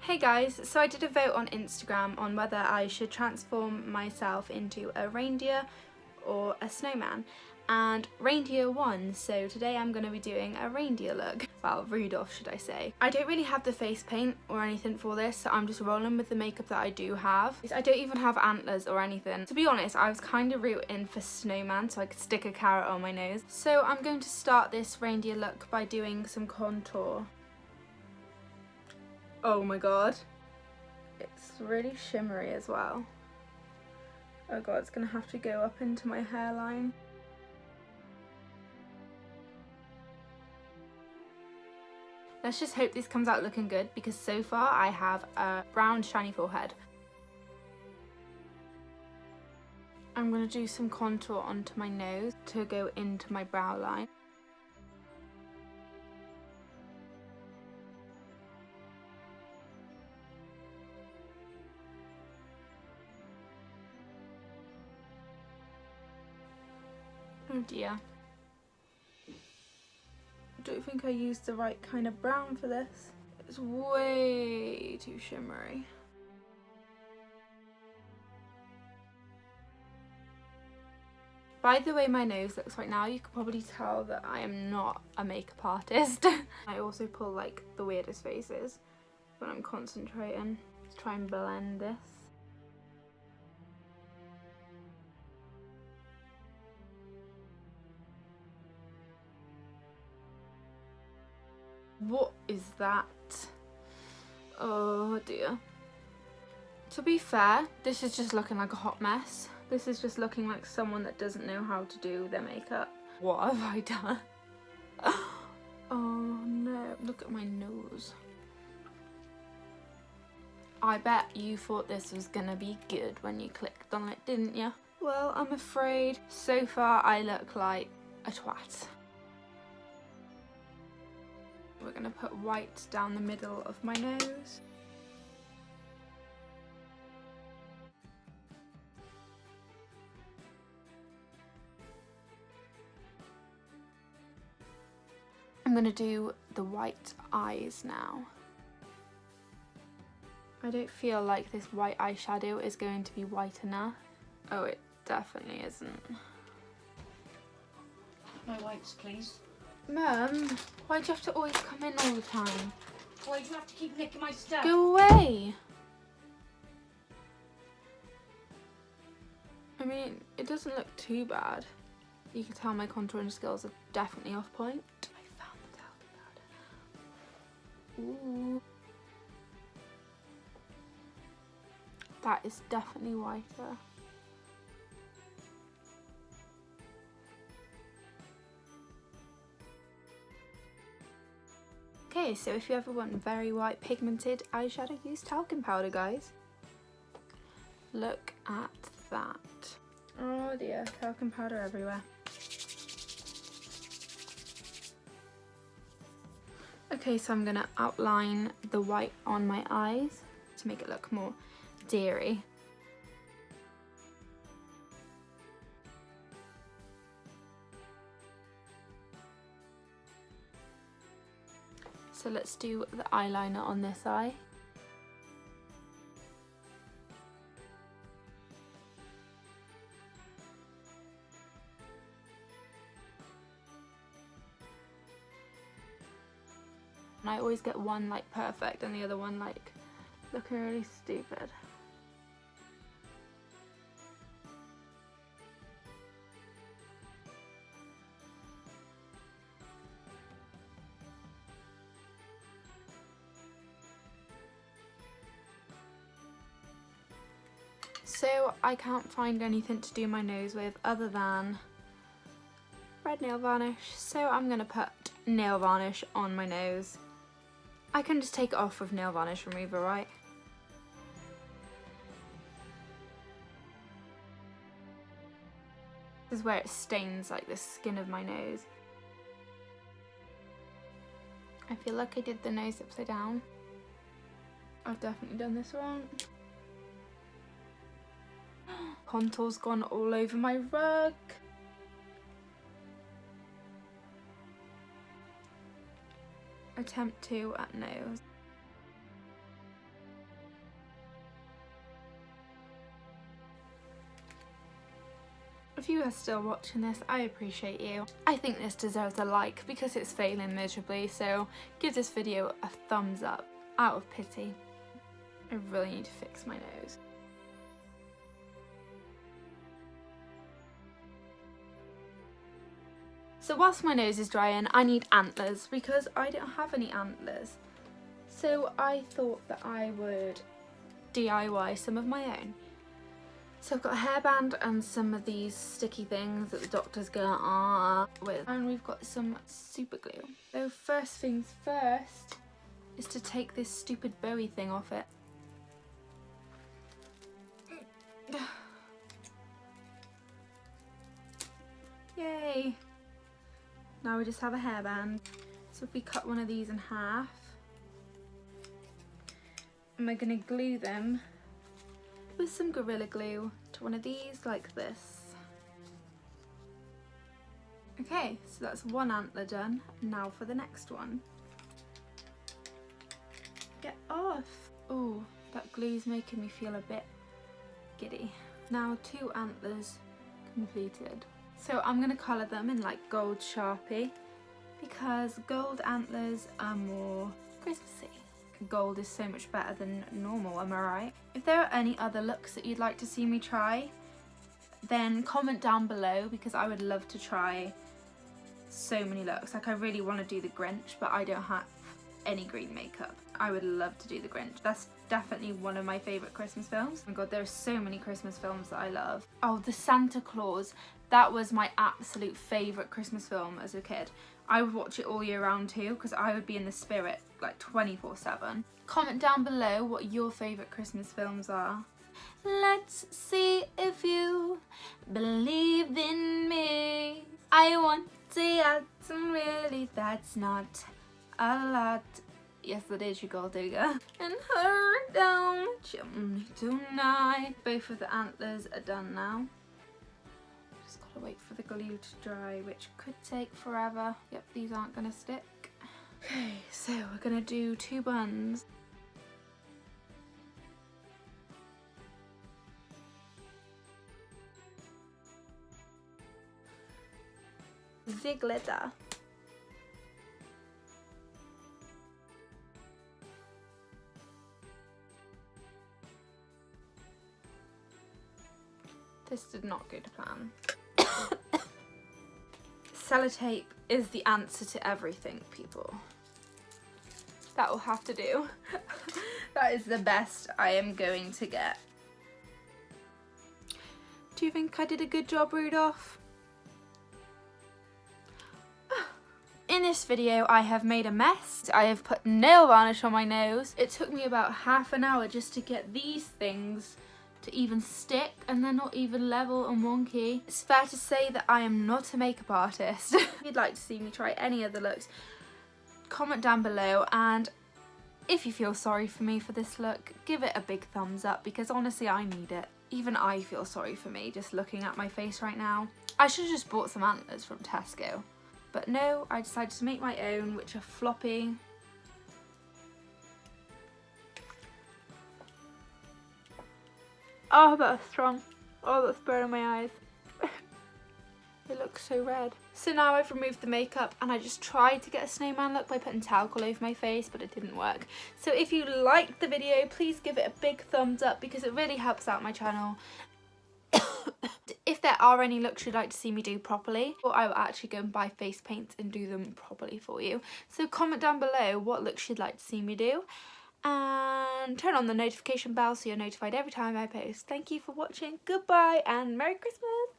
Hey guys, so I did a vote on Instagram on whether I should transform myself into a reindeer or a snowman, and reindeer won, so today I'm going to be doing a reindeer look. Well, Rudolph should I say. I don't really have the face paint or anything for this, so I'm just rolling with the makeup that I do have. I don't even have antlers or anything. To be honest, I was kind of rooting for snowman so I could stick a carrot on my nose. So I'm going to start this reindeer look by doing some contour. Oh my god. It's really shimmery as well. Oh god, it's gonna have to go up into my hairline. Let's just hope this comes out looking good, because so far I have a brown shiny forehead. I'm gonna do some contour onto my nose to go into my brow line. Oh dear. I don't think I used the right kind of brown for this. It's way too shimmery. By the way my nose looks right now, you can probably tell that I am not a makeup artist. I also pull like the weirdest faces when I'm concentrating to try and blend this. What is that? Oh dear. To be fair, this is just looking like a hot mess. This is just looking like someone that doesn't know how to do their makeup. What have I done? Oh no, look at my nose. I bet you thought this was gonna be good when you clicked on it, didn't you? Well, I'm afraid so far I look like a twat. We're going to put white down the middle of my nose. I'm going to do the white eyes now. I don't feel like this white eyeshadow is going to be white enough. Oh, it definitely isn't. My whites, please. Mum, why do you have to always come in all the time? Why do you have to keep nicking my stuff? Go away! I mean, it doesn't look too bad. You can tell my contouring skills are definitely off point. I found the talcum powder. Ooh. That is definitely whiter. Okay, so if you ever want very white pigmented eyeshadow, use talcum powder, guys. Look at that. Oh dear, talcum powder everywhere. Okay, so I'm gonna outline the white on my eyes to make it look more deery. So let's do the eyeliner on this eye. And I always get one like perfect and the other one like looking really stupid. So I can't find anything to do my nose with other than red nail varnish, so I'm gonna put nail varnish on my nose. I can just take it off with nail varnish remover, right? This is where it stains like the skin of my nose. I feel like I did the nose upside down. I've definitely done this wrong. Contour's gone all over my rug. Attempt 2 at nose. If you are still watching this, I appreciate you. I think this deserves a like because it's failing miserably, so give this video a thumbs up out of pity. I really need to fix my nose. So whilst my nose is drying, I need antlers because I don't have any antlers. So I thought that I would DIY some of my own. So I've got a hairband and some of these sticky things that the doctor's gonna with. And we've got some super glue. So first things first is to take this stupid bowie thing off it. Yay! Now we just have a hairband. So if we cut one of these in half, and we're gonna glue them with some Gorilla Glue to one of these like this. Okay, so that's one antler done. Now for the next one. Get off! Oh, that glue's making me feel a bit giddy. Now 2 antlers completed. So I'm gonna colour them in like gold Sharpie because gold antlers are more Christmassy. Gold is so much better than normal, am I right? If there are any other looks that you'd like to see me try, then comment down below because I would love to try so many looks. Like I really want to do the Grinch, but I don't have any green makeup. I would love to do the Grinch. That's definitely one of my favourite Christmas films. Oh my god, there are so many Christmas films that I love. Oh, the Santa Claus. That was my absolute favourite Christmas film as a kid. I would watch it all year round too because I would be in the spirit like 24/7. Comment down below what your favourite Christmas films are. Let's see if you believe in me. I want to add some really, that's not a lot. Yes, that is your gold digger. And her down the chimney tonight. Both of the antlers are done now. Just gotta wait for the glue to dry, which could take forever. Yep, these aren't gonna stick. Okay, so we're gonna do 2 buns. The glitter. This did not go to plan. Sellotape is the answer to everything, people. That will have to do. That is the best I am going to get. Do you think I did a good job, Rudolph? In this video I have made a mess. I have put nail varnish on my nose. It took me about half an hour just to get these things to even stick, and they're not even level and wonky. It's fair to say that I am not a makeup artist. If you'd like to see me try any other looks, comment down below, and if you feel sorry for me for this look, give it a big thumbs up because honestly I need it. Even I feel sorry for me just looking at my face right now. I should have just bought some antlers from Tesco. But no, I decided to make my own, which are floppy. Oh, that's strong. Oh, that's burning my eyes. It looks so red. So now I've removed the makeup and I just tried to get a snowman look by putting talc all over my face, but it didn't work. So if you liked the video, please give it a big thumbs up because it really helps out my channel. If there are any looks you'd like to see me do properly, or I will actually go and buy face paints and do them properly for you. So comment down below what looks you'd like to see me do. And turn on the notification bell so you're notified every time I post. Thank you for watching, goodbye and Merry Christmas!